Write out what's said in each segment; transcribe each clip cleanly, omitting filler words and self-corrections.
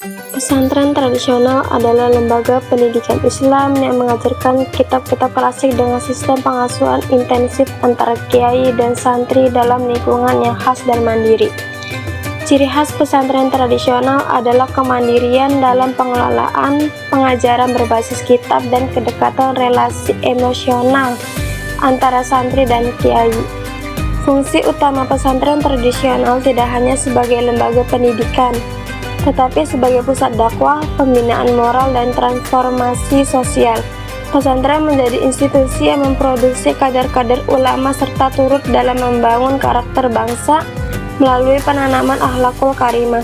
Pesantren tradisional adalah lembaga pendidikan Islam yang mengajarkan kitab-kitab klasik dengan sistem pengasuhan intensif antara kiai dan santri dalam lingkungan yang khas dan mandiri. Ciri khas pesantren tradisional adalah kemandirian dalam pengelolaan pengajaran berbasis kitab dan kedekatan relasi emosional antara santri dan kiai. Fungsi utama pesantren tradisional tidak hanya sebagai lembaga pendidikan, tetapi sebagai pusat dakwah, pembinaan moral, dan transformasi sosial. Pesantren menjadi institusi yang memproduksi kader-kader ulama serta turut dalam membangun karakter bangsa melalui penanaman akhlakul karimah.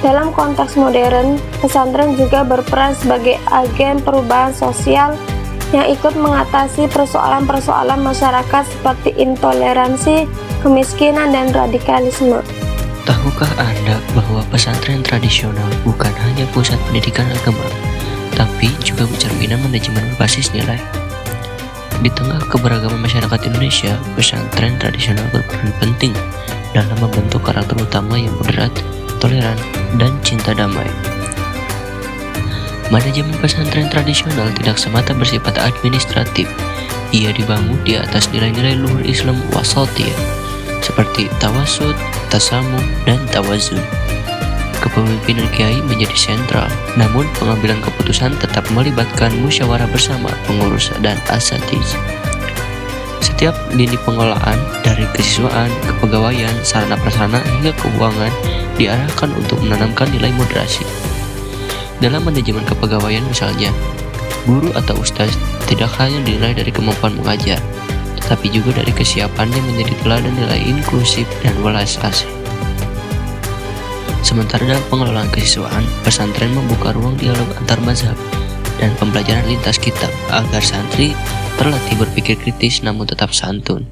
Dalam konteks modern, pesantren juga berperan sebagai agen perubahan sosial yang ikut mengatasi persoalan-persoalan masyarakat seperti intoleransi, kemiskinan, dan radikalisme. Tahukah Anda bahwa pesantren tradisional bukan hanya pusat pendidikan agama, tapi juga bercerminan manajemen berbasis nilai? Di tengah keberagaman masyarakat Indonesia, pesantren tradisional berperan penting dalam membentuk karakter utama yang moderat, toleran, dan cinta damai. Manajemen pesantren tradisional tidak semata bersifat administratif. Ia dibangun di atas nilai-nilai luhur Islam wasatiyah, seperti tawasud, tasamuh, dan tawazun. Kepemimpinan kiai menjadi sentral, namun pengambilan keputusan tetap melibatkan musyawarah bersama pengurus dan asatiz. Setiap lini pengelolaan, dari kesiswaan, kepegawaian, sarana prasarana hingga keuangan, diarahkan untuk menanamkan nilai moderasi. Dalam manajemen kepegawaian misalnya, guru atau ustaz tidak hanya dinilai dari kemampuan mengajar, tapi juga dari kesiapannya menjadi teladan nilai inklusif dan welas asih. Sementara dalam pengelolaan kesiswaan, pesantren membuka ruang dialog antar mazhab dan pembelajaran lintas kitab agar santri terlatih berpikir kritis namun tetap santun.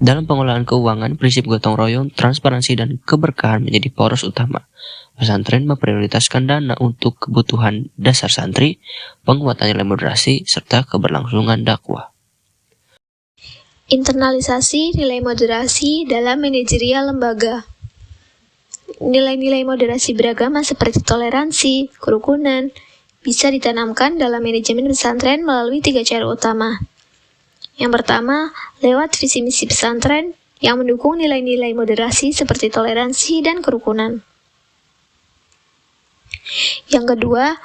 Dalam pengelolaan keuangan, prinsip gotong royong, transparansi, dan keberkahan menjadi poros utama. Pesantren memprioritaskan dana untuk kebutuhan dasar santri, penguatan nilai moderasi, serta keberlangsungan dakwah. Internalisasi nilai moderasi dalam manajerial lembaga. Nilai-nilai moderasi beragama seperti toleransi, kerukunan, bisa ditanamkan dalam manajemen pesantren melalui 3 cara utama. Yang pertama, lewat visi misi pesantren yang mendukung nilai-nilai moderasi seperti toleransi dan kerukunan. Yang kedua,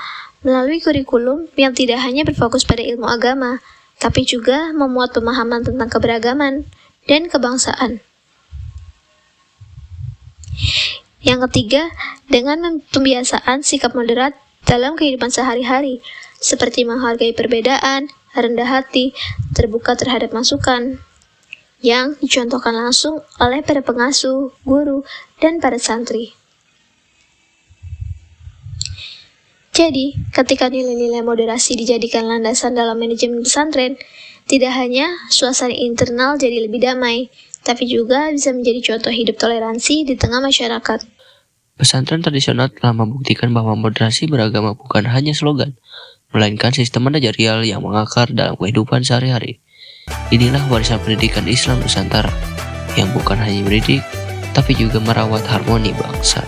melalui kurikulum yang tidak hanya berfokus pada ilmu agama, tapi juga memuat pemahaman tentang keberagaman dan kebangsaan. Yang ketiga, dengan pembiasaan sikap moderat dalam kehidupan sehari-hari, seperti menghargai perbedaan, rendah hati, terbuka terhadap masukan, yang dicontohkan langsung oleh para pengasuh, guru, dan para santri. Jadi, ketika nilai-nilai moderasi dijadikan landasan dalam manajemen pesantren, tidak hanya suasana internal jadi lebih damai, tapi juga bisa menjadi contoh hidup toleransi di tengah masyarakat. Pesantren tradisional telah membuktikan bahwa moderasi beragama bukan hanya slogan, melainkan sistem manajerial yang mengakar dalam kehidupan sehari-hari. Inilah warisan pendidikan Islam Nusantara, yang bukan hanya mendidik, tapi juga merawat harmoni bangsa.